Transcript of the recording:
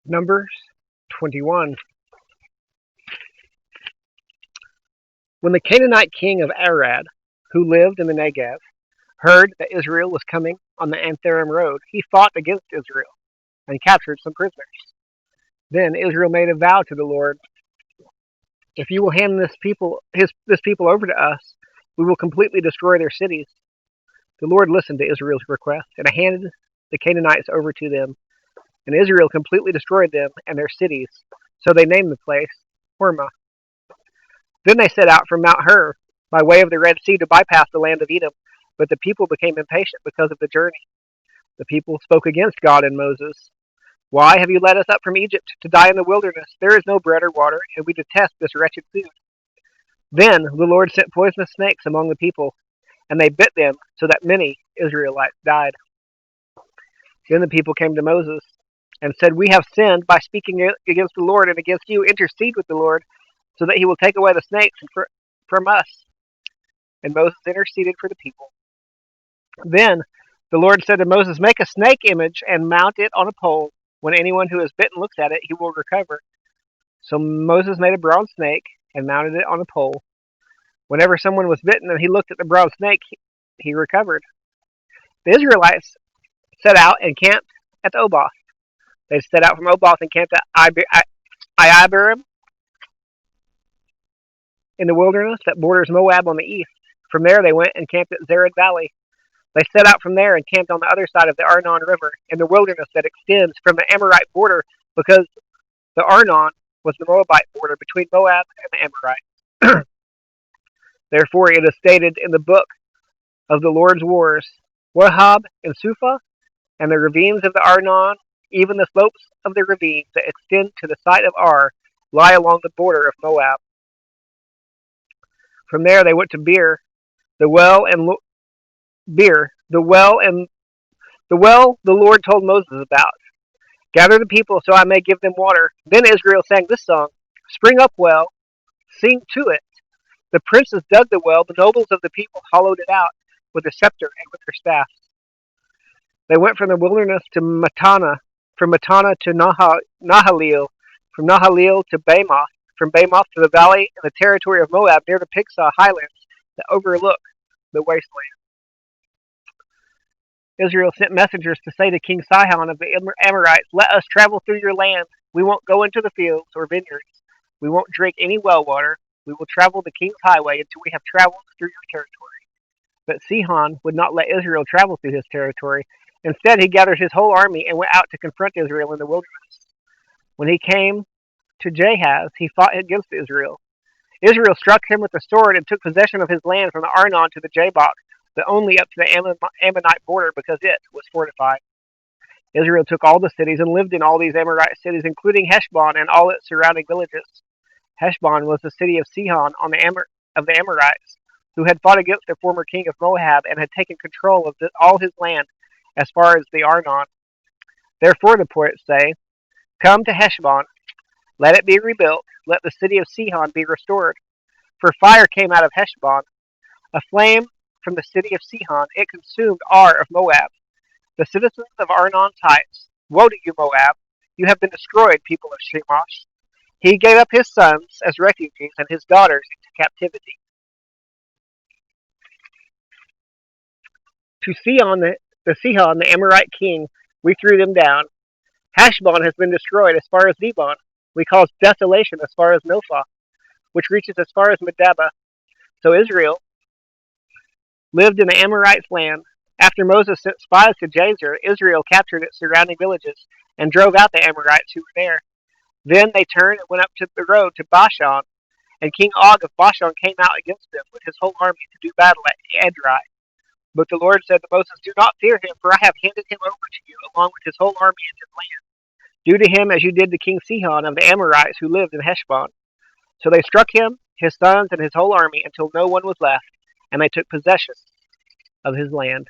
Numbers 21. When the Canaanite king of Arad, who lived in the Negev, heard that Israel was coming on the Antharim road, he fought against Israel and captured some prisoners. Then Israel made a vow to the Lord: "If you will hand this people over to us, we will completely destroy their cities." The Lord listened to Israel's request and handed the Canaanites over to them, and Israel completely destroyed them and their cities. So they named the place Hormah. Then they set out from Mount Hur by way of the Red Sea to bypass the land of Edom, but the people became impatient because of the journey. The people spoke against God and Moses. "Why have you led us up from Egypt to die in the wilderness? There is no bread or water, and we detest this wretched food." Then the Lord sent poisonous snakes among the people, and they bit them so that many Israelites died. Then the people came to Moses and said, "We have sinned by speaking against the Lord and against you. Intercede with the Lord so that he will take away the snakes from us." And Moses interceded for the people. Then the Lord said to Moses, "Make a snake image and mount it on a pole. When anyone who is bitten looks at it, he will recover." So Moses made a bronze snake and mounted it on a pole. Whenever someone was bitten and he looked at the bronze snake, he recovered. The Israelites set out and camped at Oboth. They set out from Oboth and camped at Ibarim in the wilderness that borders Moab on the east. From there they went and camped at Zered Valley. They set out from there and camped on the other side of the Arnon River in the wilderness that extends from the Amorite border, because the Arnon was the Moabite border between Moab and the Amorites. Therefore it is stated in the book of the Lord's wars, Wahab and Suphah, and the ravines of the Arnon, even the slopes of the ravines that extend to the site of Ar, lie along the border of Moab. From there they went to Beer, the well the Lord told Moses about. "Gather the people so I may give them water." Then Israel sang this song: "Spring up, well, sing to it. The princes dug the well, the nobles of the people hollowed it out with a scepter and with their staffs." They went from the wilderness to Matana, from Matana to Nahalil, from Nahalil to Bamoth, from Bamoth to the valley in the territory of Moab near the Pisgah highlands that overlook the wasteland. Israel sent messengers to say to King Sihon of the Amorites, "Let us travel through your land. We won't go into the fields or vineyards. We won't drink any well water. We will travel the king's highway until we have traveled through your territory." But Sihon would not let Israel travel through his territory. Instead, he gathered his whole army and went out to confront Israel in the wilderness. When he came to Jahaz, he fought against Israel. Israel struck him with the sword and took possession of his land from the Arnon to the Jabbok, but only up to the Ammonite border because it was fortified. Israel took all the cities and lived in all these Amorite cities, including Heshbon and all its surrounding villages. Heshbon was the city of Sihon of the Amorites, who had fought against the former king of Moab and had taken control of all his land as far as the Arnon. Therefore the poets say, "Come to Heshbon, let it be rebuilt, let the city of Sihon be restored. For fire came out of Heshbon, a flame from the city of Sihon, it consumed Ar of Moab. The citizens of Arnon's heights, woe to you, Moab! You have been destroyed, people of Shemosh. He gave up his sons as refugees and his daughters into captivity." To Sihon, the Amorite king, we threw them down. Heshbon has been destroyed as far as Dibon. We cause desolation as far as Nophah, which reaches as far as Medeba. So Israel lived in the Amorites' land. After Moses sent spies to Jazer, Israel captured its surrounding villages and drove out the Amorites who were there. Then they turned and went up to the road to Bashan, and King Og of Bashan came out against them with his whole army to do battle at Edrei. But the Lord said to Moses, "Do not fear him, for I have handed him over to you along with his whole army and his land. Do to him as you did to King Sihon of the Amorites who lived in Heshbon." So they struck him, his sons, and his whole army until no one was left, and they took possession of his land.